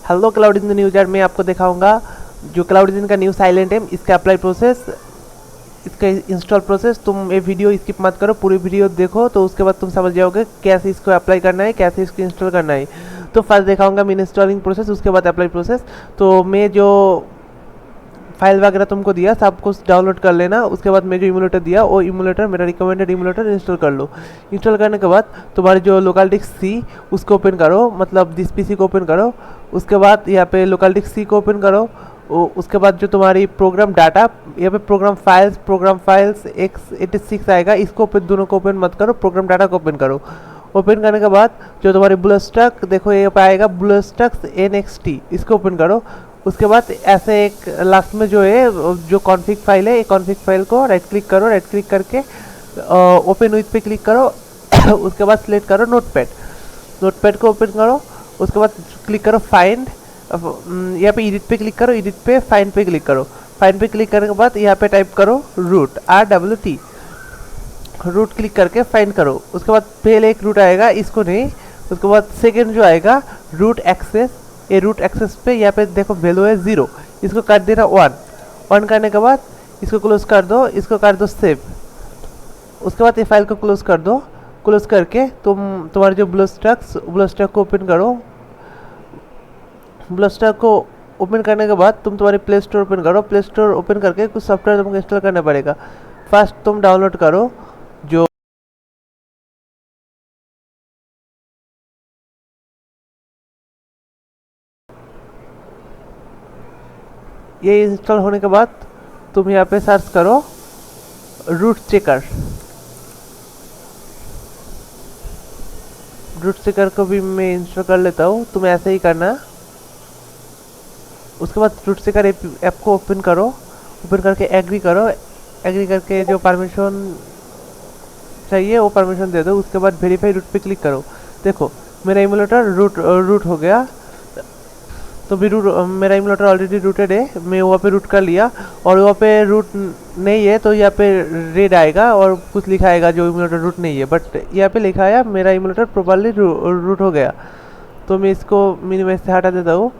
Hello cloud engine user, मैं आपको दिखाऊंगा जो क्लाउड इंजन का न्यू साइलेंट है, इसका अप्लाई प्रोसेस, इसका इंस्टॉल प्रोसेस। तुम ये वीडियो स्किप मत करो, पूरी वीडियो देखो तो उसके बाद तुम समझ जाओगे कैसे इसको अप्लाई करना है, कैसे इसको इंस्टॉल करना है। तो फर्स्ट दिखाऊंगा मैं इंस्टॉलिंग प्रोसेस, उसके बाद अप्लाई प्रोसेस। तो मैं जो फाइल वगैरह तुमको दिया सब कुछ डाउनलोड कर लेना। उसके बाद मैं जो इमुलेटर दिया वो इमुलेटर, मेरा रिकमेंडेड इमुलेटर इंस्टॉल कर लो। इंस्टॉल करने के बाद तुम्हारी जो लोकल डिस्क सी उसको ओपन करो, मतलब दिस पीसी को ओपन करो। उसके बाद यहाँ पे लोकल डिस्क सी को ओपन करो। उसके बाद जो तुम्हारी प्रोग्राम डाटा, यहाँ पे प्रोग्राम फाइल्स x86 आएगा, इसको ओपन, दोनों को ओपन मत करो, प्रोग्राम डाटा को ओपन करो। ओपन करने के बाद जो तुम्हारी ब्लूस्टैक देखो ये पे आएगा, ब्लूस्टैक NXT, इसको ओपन करो। उसके बाद ऐसे एक लास्ट में जो है जो कॉन्फ़िग फाइल है, ये कॉन्फ़िग फाइल को राइट क्लिक करो, राइट क्लिक करके ओपन विथ पे क्लिक करो। उसके बाद सिलेक्ट करो नोटपैड को ओपन करो। उसके बाद क्लिक करो फाइंड, यहाँ पे एडिट पे क्लिक करो, एडिट पे फाइंड पे क्लिक करो। फाइंड पे क्लिक करने के बाद यहाँ पे टाइप करो रूट, RWT, रूट क्लिक करके फाइंड करो। उसके बाद पहले एक रूट आएगा, इसको नहीं। उसके बाद सेकेंड जो आएगा रूट एक्सेस, ये रूट एक्सेस पे यहाँ पे देखो वैल्यू है 0, इसको कर देना 1 करने के बाद इसको क्लोज कर दो, इसको कर दो सेव। उसके बाद ये फाइल को क्लोज कर दो। क्लोज करके तुम्हारे जो ब्लूस्टैक को ओपन करो। ब्लूस्टैक को ओपन करने के बाद तुम्हारे प्ले स्टोर ओपन करो। प्ले स्टोर ओपन करके कुछ सॉफ्टवेयर तुमको इंस्टॉल करना पड़ेगा। फर्स्ट तुम डाउनलोड करो जो ये इंस्टॉल होने के बाद तुम यहाँ पे सर्च करो रूट चेकर। रूट चेकर को भी मैं इंस्टॉल कर लेता हूँ, तुम ऐसे ही करना। उसके बाद रूट चेकर ऐप को ओपन करो, ओपन करके एग्री करो। एग्री करके जो परमिशन चाहिए वो परमिशन दे दो। उसके बाद वेरीफाई रूट पे क्लिक करो। देखो मेरा इमुलेटर रूट हो गया। तो भी मेरा इमुलेटर ऑलरेडी रूटेड है, मैं वहाँ पे रूट कर लिया। और वहाँ पे रूट नहीं है तो यहाँ पे रेड आएगा और कुछ लिखा आएगा जो इमुलेटर रूट नहीं है, बट यहाँ पे लिखा है मेरा इमुलेटर प्रॉपर्ली रूट हो गया। तो मैं इसको मिनिमाइज से हटा देता हूँ।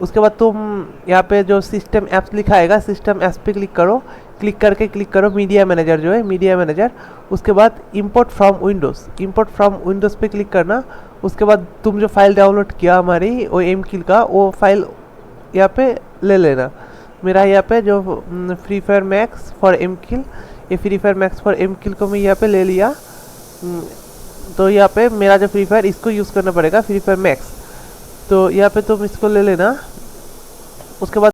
उसके बाद तुम यहाँ पे जो सिस्टम ऐप्स लिखा आएगा, सिस्टम ऐप्स पे क्लिक करो। क्लिक करके क्लिक करो मीडिया मैनेजर, जो है मीडिया मैनेजर। उसके बाद इंपोर्ट फ्रॉम विंडोज़ पे क्लिक करना। उसके बाद तुम जो फाइल डाउनलोड किया हमारी वो एमकिल का, वो फाइल यहाँ पे ले लेना। मेरा यहाँ पे जो फ्री फायर मैक्स फॉर एमकिल, ये फ्री फायर मैक्स फॉर एमकिल को मैं यहाँ पे ले लिया। तो यहाँ पे मेरा जो फ्री फायर, इसको यूज़ करना पड़ेगा, फ्री फायर मैक्स। तो यहाँ पे तुम इसको ले लेना। उसके बाद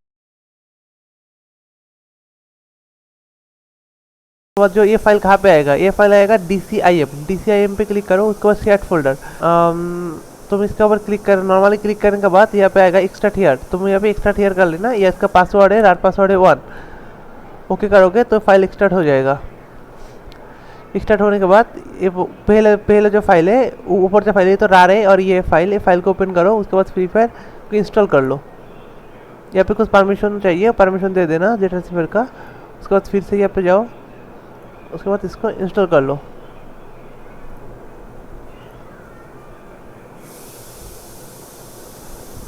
जो ये फाइल कहाँ पे आएगा, ये फाइल आएगा DCIM पे क्लिक करो। उसके बाद शेयर फोल्डर, तुम इसके ऊपर क्लिक कर, नॉर्मली क्लिक करने के बाद यहाँ पे आएगा एक्स्ट्रा टियर, तुम यहाँ पे एक्स्ट्रा टियर कर लेना। ये इसका पासवर्ड है, रार पासवर्ड है 1। ओके करोगे तो फाइल एक्सट्राक्ट हो जाएगा। एक्सट्राक्ट होने के बाद ये पहले जो फाइल है, ऊपर जो फाइल है तो रार है, और ये फाइल को ओपन करो। उसके बाद फ्री फायर को इंस्टॉल कर लो। यहाँ पे कुछ परमिशन चाहिए, परमिशन दे देना जेटर फ्री फायर का। उसके बाद फिर से यहाँ पे जाओ, उसके बाद इसको इंस्टॉल कर लो।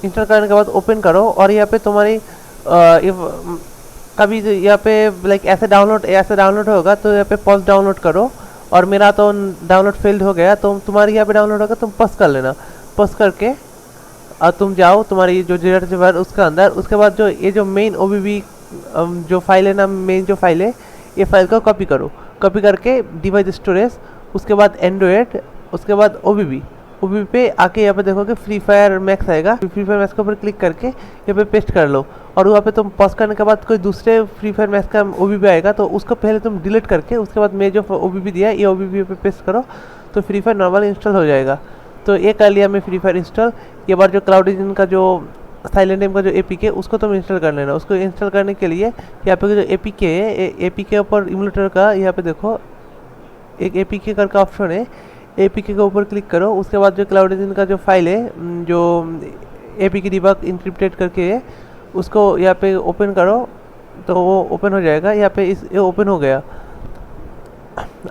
इंस्टॉल करने के बाद ओपन करो। और यहाँ पे तुम्हारी कभी यहाँ पे लाइक ऐसे डाउनलोड होगा तो यहाँ पे पॉज डाउनलोड करो। और मेरा तो डाउनलोड फेल्ड हो गया, तो तुम्हारी यहाँ पे डाउनलोड होगा, तुम पॉज कर लेना। पॉज करके और तुम जाओ तुम्हारी जो जेटर उसका अंदर। उसके बाद जो ये जो मेन OBB जो फाइल है ना, मेन जो फाइल है, ये फाइल को कॉपी करो। कॉपी करके डिवाइस स्टोरेज, उसके बाद एंड्रॉयड, उसके बाद OBB पे आके यहाँ पे देखोगे फ्री फायर मैक्स आएगा। फ्री फायर मैक्स के ऊपर क्लिक करके यहाँ पे पेस्ट कर लो। और वहाँ पे तुम पॉज करने के बाद कोई दूसरे फ्री फायर मैक्स का OBB आएगा, तो उसको पहले तुम डिलीट करके उसके बाद मैं जो OBB दिया ये OBB पे पेस्ट करो, तो फ्री फायर नॉर्मल इंस्टॉल हो जाएगा। तो ये कर लिया मैं फ्री फायर इंस्टॉल। ये बार जो क्लाउड इंजन का जो साइलेंट एम का जो APK उसको तुम इंस्टॉल कर लेना। उसको इंस्टॉल करने के लिए यहाँ पे जो APK है, APK के ऊपर इमुलेटर का यहाँ पे देखो एक APK करके ऑप्शन है, APK के ऊपर क्लिक करो। उसके बाद जो क्लाउड इंजन का जो फाइल है, जो APK डिबग इंक्रिप्टेड करके है, उसको यहाँ पे ओपन करो तो वो ओपन हो जाएगा। यहाँ पे ये ओपन हो गया।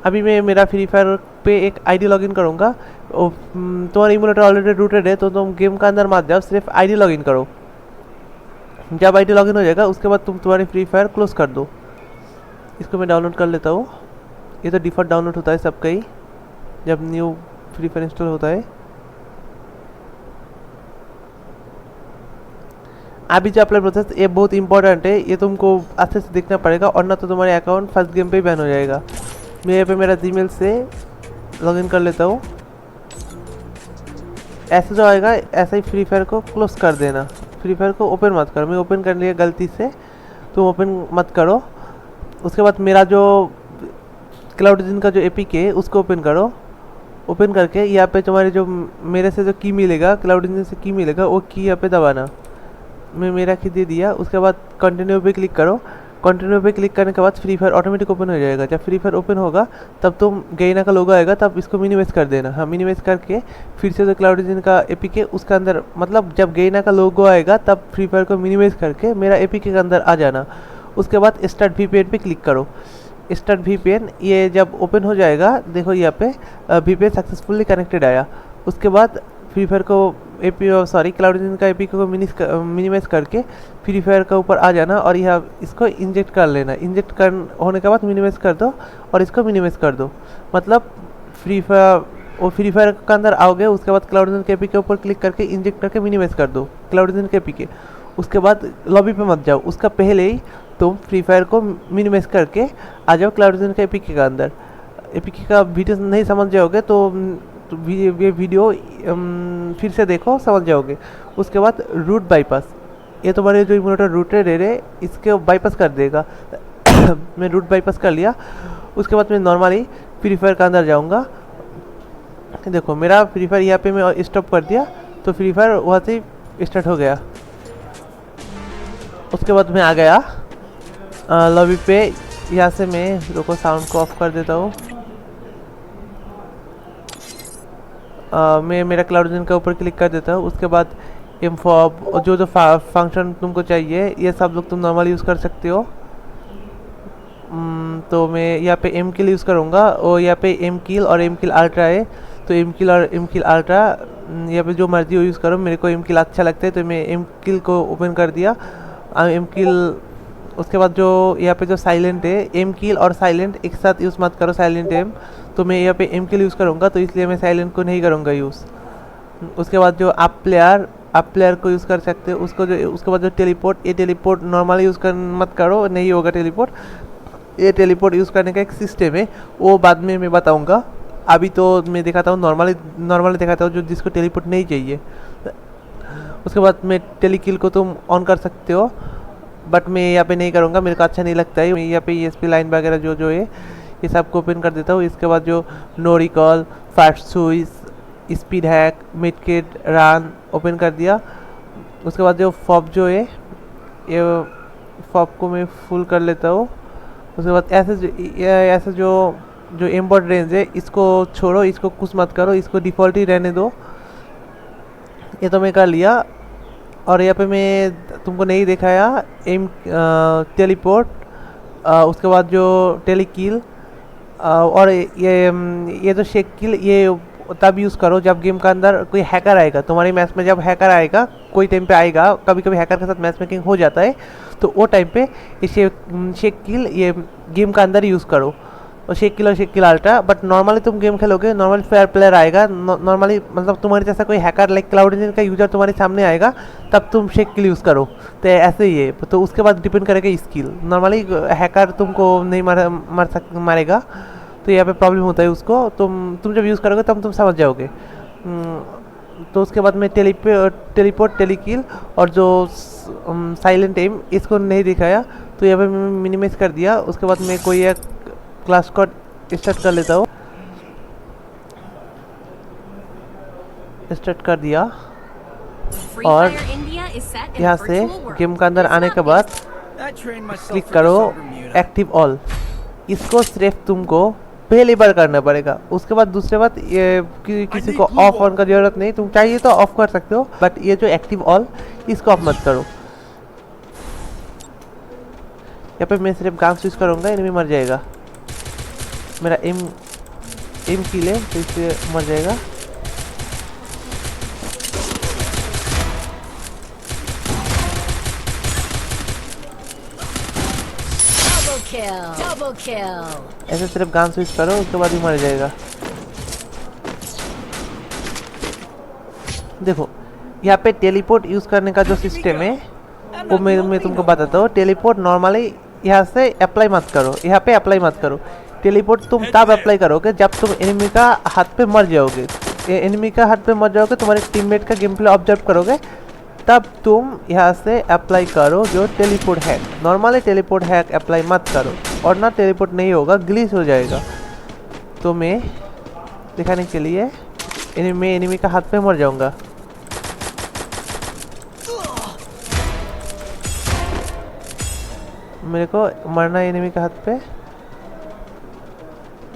अभी मैं मेरा फ्री फायर पे एक ID लॉगिन करूँगा। तुम्हारा इमुलेटर ऑलरेडी रूटेड है तो तुम गेम का अंदर मत जाओ, सिर्फ आईडी लॉगिन करो। जब आईडी लॉगिन हो जाएगा उसके बाद तुम तुम्हारी फ्री फायर क्लोज कर दो। इसको मैं डाउनलोड कर लेता हूँ। ये तो डिफ़ॉल्ट डाउनलोड होता है सबका ही जब न्यू फ्री फायर इंस्टॉल होता है। अभी जो अप्लाई प्रोसेस ये बहुत इंपॉर्टेंट है, ये तुमको अच्छे से देखना पड़ेगा और ना तो तुम्हारे अकाउंट फर्स्ट गेम पे ही बैन हो जाएगा। मैं यहाँ पे मेरा जीमेल से लॉगिन कर लेता हूँ। ऐसे जो आएगा ऐसा ही फ्री फायर को क्लोज कर देना, फ्री फायर को ओपन मत करो। मैं ओपन कर लिया गलती से, तुम ओपन मत करो। उसके बाद मेरा जो क्लाउडजीन का जो एपीके है उसको ओपन करो। ओपन करके यहाँ पे तुम्हारे जो मेरे से जो की मिलेगा, क्लाउडजीन से की मिलेगा, वो की यहाँ पे दबाना। मैं मेरा की दे दिया। उसके बाद कंटिन्यू पे क्लिक करो। कंटिन्यू पे क्लिक करने के बाद फ्री फायर ऑटोमेटिक ओपन हो जाएगा। जब फ्री फायर ओपन होगा तब तुम गैना का लोगो आएगा, तब इसको मिनिमाइज कर देना। हाँ, मिनिमाइज करके फिर से जो क्लाउडजीन का एपीके उसका अंदर, मतलब जब गैना का लोगो आएगा तब फ्री फायर को मिनिमाइज करके मेरा एपीके के अंदर आ जाना। उसके बाद स्टार्ट वीपीएन पे क्लिक करो। स्टार्ट वीपीएन ये जब ओपन हो जाएगा, देखो यहाँ पे वीपीएन सक्सेसफुली कनेक्टेड आया। उसके बाद फ्री फायर को क्लाउडजीन का एपीके को मिनिमाइज करके फ्री फायर का ऊपर आ जाना और यह इसको इंजेक्ट कर लेना। इंजेक्ट कर होने के बाद मिनिमाइज कर दो और इसको मिनिमाइज कर दो। मतलब फ्री फायर के अंदर आओगे, उसके बाद क्लाउडजीन के एपीके के ऊपर क्लिक करके इंजेक्ट करके मिनिमाइज कर दो क्लाउडजीन के एपीके। उसके बाद लॉबी पे मत जाओ, उसका पहले ही तुम फ्री फायर को मिनिमाइज करके आ जाओ क्लाउडजीन के एपीके के अंदर। एपीके का वीडियो नहीं समझ जाओगे तो ये वीडियो फिर से देखो, समझ जाओगे। उसके बाद रूट बाईपास, ये तुम्हारे जो इमुलेटर रूटेड है इसके बाईपास कर देगा। मैं रूट बाईपास कर लिया। उसके बाद मैं नॉर्मली फ्री फायर के अंदर जाऊंगा। देखो मेरा फ्री फायर यहाँ पे मैं स्टॉप कर दिया तो फ्री फायर वहाँ से स्टार्ट हो गया। उसके बाद मैं आ गया लॉबी पे। यहाँ से मैं रुको साउंड को ऑफ कर देता हूँ। मैं मेरा क्लाउडजीन के ऊपर क्लिक कर देता हूँ। उसके बाद इम्फॉब और जो फंक्शन तुमको चाहिए ये सब लोग तुम नॉर्मल यूज़ कर सकते हो। तो मैं यहाँ पे एम किल यूज़ करूँगा और यहाँ पे एम किल और एम किल अल्ट्रा है, तो एम किल और एम किल अल्ट्रा यहाँ पे जो मर्जी हो यूज़ करो। मेरे को एम किल अच्छा लगता है तो मैं एम किल को ओपन कर दिया। एम किल उसके बाद जो यहाँ पे जो साइलेंट है, एम किल और साइलेंट एक साथ यूज़ मत करो, साइलेंट एम। तो मैं यहाँ पे एम किल यूज़ करूँगा तो इसलिए मैं साइलेंट को नहीं करूँगा यूज़। उसके बाद जो अप प्लेयर को यूज़ कर सकते हो उसको जो। उसके बाद जो टेलीपोर्ट, ये टेलीपोर्ट नॉर्मली यूज़ कर मत करो, नहीं होगा टेलीपोर्ट। ये टेलीपोर्ट यूज़ करने का एक सिस्टम है, वो बाद में मैं बताऊँगा। अभी तो मैं दिखाता हूँ नॉर्मली दिखाता हूँ जो जिसको टेलीपोर्ट नहीं चाहिए। उसके बाद मैं टेलीकिल को तुम ऑन कर सकते हो, बट मैं यहाँ पे नहीं करूँगा, मेरे को अच्छा नहीं लगता है। मैं यहाँ पे ESP लाइन वगैरह जो है ये सब को ओपन कर देता हूँ। इसके बाद जो no recoil, fast switch, speed hack, med kit, run open कर दिया। उसके बाद जो फॉप जो है ये फॉप को मैं फुल कर लेता हूँ। उसके बाद ऐसे जो एम्बॉड रेंज है इसको छोड़ो, इसको कुछ मत करो, इसको डिफ़ॉल्ट ही रहने दो। ये तो मैं कर लिया। और यहाँ पे मैं तुमको नहीं दिखाया टेलीपोर्ट, उसके बाद जो टेलीकिल और ये जो शेक किल ये तब यूज़ करो जब गेम का अंदर कोई हैकर आएगा तुम्हारी मैच में। जब हैकर आएगा कोई टाइम पे आएगा, कभी कभी हैकर के साथ मैच मेकिंग हो जाता है, तो वो टाइम पे ये शेक किल ये गेम का अंदर यूज़ करो। और shake kill ultra. But normally तुम गेम खेलोगे, नॉर्मली फेयर प्लेयर आएगा, नॉर्मली मतलब तुम्हारे जैसा कोई हैकर लाइक क्लाउडजीन का यूजर तुम्हारे सामने आएगा तब तुम शेक किल यूज़ करो। तो ऐसे ही है। तो उसके बाद डिपेंड करेगा स्किल। नॉर्मली हैकर तुमको नहीं मारेगा, तो यहाँ पे प्रॉब्लम होता है उसको। तुम जब यूज़ करोगे तब तुम समझ जाओगे। तो उसके बाद मैं टेलीपोर्ट, टेलीकिल और जो साइलेंट एम इसको नहीं दिखाया तो यहाँ पे मैं मिनिमाइज कर दिया। उसके बाद मैं कोई एक क्लास कोड स्टार्ट कर लेता हूँ। स्टार्ट कर दिया और यहाँ से गेम का अंदर आने के बाद क्लिक करो एक्टिव ऑल। इसको सिर्फ तुमको पहली बार करना पड़ेगा। उसके बाद दूसरे बात ये किसी को ऑफ ऑन का जरूरत नहीं, तुम चाहिए तो ऑफ कर सकते हो, बट ये जो एक्टिव ऑल इसको ऑफ मत करो। यहाँ पे मैं सिर्फ गान यूज करूँगा, एनिमी मर जाएगा। मेरा एम किल है तो इससे मर जाएगा। Double kill. ऐसे सिर्फ गन स्विच करो, उसके बाद ही मर जाएगा। देखो यहाँ पे टेलीपोर्ट यूज़ करने का जो सिस्टम है वो मैं तुमको बताता हूँ। टेलीपोर्ट नॉर्मली यहाँ से अप्लाई मत करो, यहाँ पे अप्लाई मत करो। टेलीपोर्ट तुम तब अप्लाई करोगे जब तुम एनिमी का हाथ पे मर जाओगे। एनिमी का हाथ पे मर जाओगे, तुम्हारे टीममेट का गेम प्ले ऑब्जर्व करोगे, तब तुम यहाँ से अप्लाई करो जो teleport hack. Normally teleport hack apply मत करो, और ना टेलीपोर्ट नहीं होगा, ग्लिच हो जाएगा। तो मैं दिखाने के लिए मैं एनिमी का हाथ पे मर जाऊँगा। मेरे को मरना है एनिमी के हाथ पे।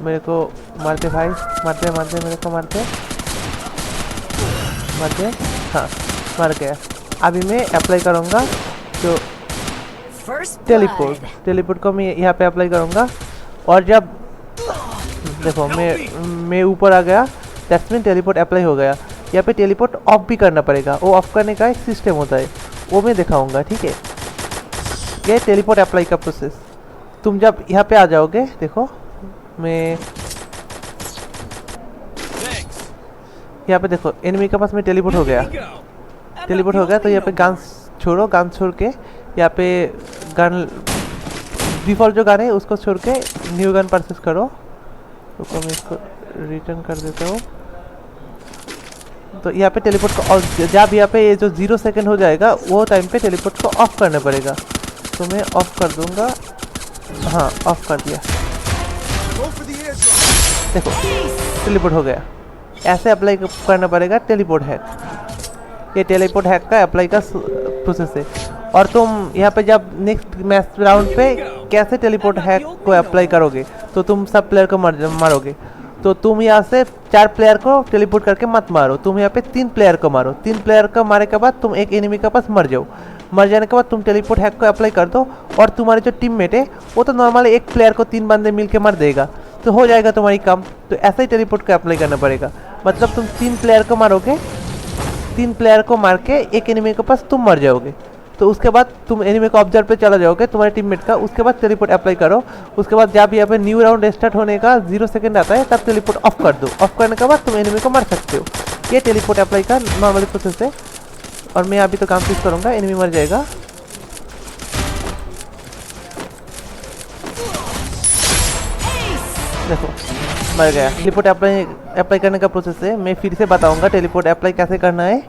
मेरे को मारते भाई, मारते मारते मेरे को मारते मारते। हाँ, मर गया। अभी मैं अप्लाई करूँगा तो टेलीपोर्ट को मैं यहाँ पे अप्लाई करूँगा। और जब देखो मैं ऊपर आ गया, दैट्स मीन टेलीपोर्ट अप्लाई हो गया। यहाँ पे टेलीपोर्ट ऑफ भी करना पड़ेगा, वो ऑफ करने का एक सिस्टम होता है, वो मैं दिखाऊँगा, ठीक है। ये टेलीपोर्ट अप्लाई का प्रोसेस। तुम जब यहाँ पे आ जाओगे, देखो मैं यहाँ पे देखो एनिमी के पास में टेलीपोर्ट हो गया। टेलीपोर्ट हो गया तो यहाँ पे गन छोड़ो, गन छोड़ के यहाँ पे गन डिफ़ॉल्ट जो गन है उसको छोड़ के न्यू गन परचेस करो। तो मैं इसको रिटर्न कर देता हूँ। तो यहाँ पे टेलीपोर्ट को जब यहाँ पे ये जो 0 सेकंड हो जाएगा वो टाइम पे टेलीपोर्ट को ऑफ करना पड़ेगा। तो मैं ऑफ कर दूंगा। हाँ, ऑफ कर दिया। देखो टेलीपोर्ट हो गया। ऐसे अप्लाई करना पड़ेगा टेलीपोर्ट हैक। ये टेलीपोर्ट हैक का अप्लाई का प्रोसेस है। और तुम यहाँ पे जब नेक्स्ट मैच राउंड पे कैसे टेलीपोर्ट हैक को अप्लाई करोगे, तो तुम सब प्लेयर को मारोगे। तो तुम यहाँ से 4 प्लेयर को टेलीपोर्ट करके मत मारो, तुम यहाँ पे 3 प्लेयर को मारो। 3 प्लेयर को मारने के बाद तुम एक एनिमी के पास मर जाओ। मर जाने के बाद तुम टेलीपोर्ट हैक को अप्लाई कर दो, और तुम्हारे जो टीममेट है वो तो नॉर्मली एक प्लेयर को 3 बंदे मिलके मार देगा, तो हो जाएगा तुम्हारी काम। तो ऐसा ही टेलीपोर्ट को अप्लाई करना पड़ेगा। मतलब तुम 3 प्लेयर को मारोगे, 3 प्लेयर को मार के एक एनिमी के पास तुम मर जाओगे। तो उसके बाद तुम एनिमी को ऑब्जर्व पे चला जाओगे तुम्हारे टीममेट का। उसके बाद टेलीपोर्ट अप्लाई करो। उसके बाद जब यहाँ पे न्यू राउंड स्टार्ट होने का 0 सेकंड आता है, तब टेलीपोर्ट ऑफ कर दो। ऑफ करने के बाद तुम एनिमी को मार सकते हो। ये टेलीपोर्ट अप्लाई का नॉर्मली प्रोसेस है। और मैं अभी तो काम चीज करूँगा, एनिमी मर जाएगा। देखो मर गया। टेलीपोर्ट अप्लाई करने का प्रोसेस है। मैं फिर से बताऊंगा टेलीपोर्ट अप्लाई कैसे करना है।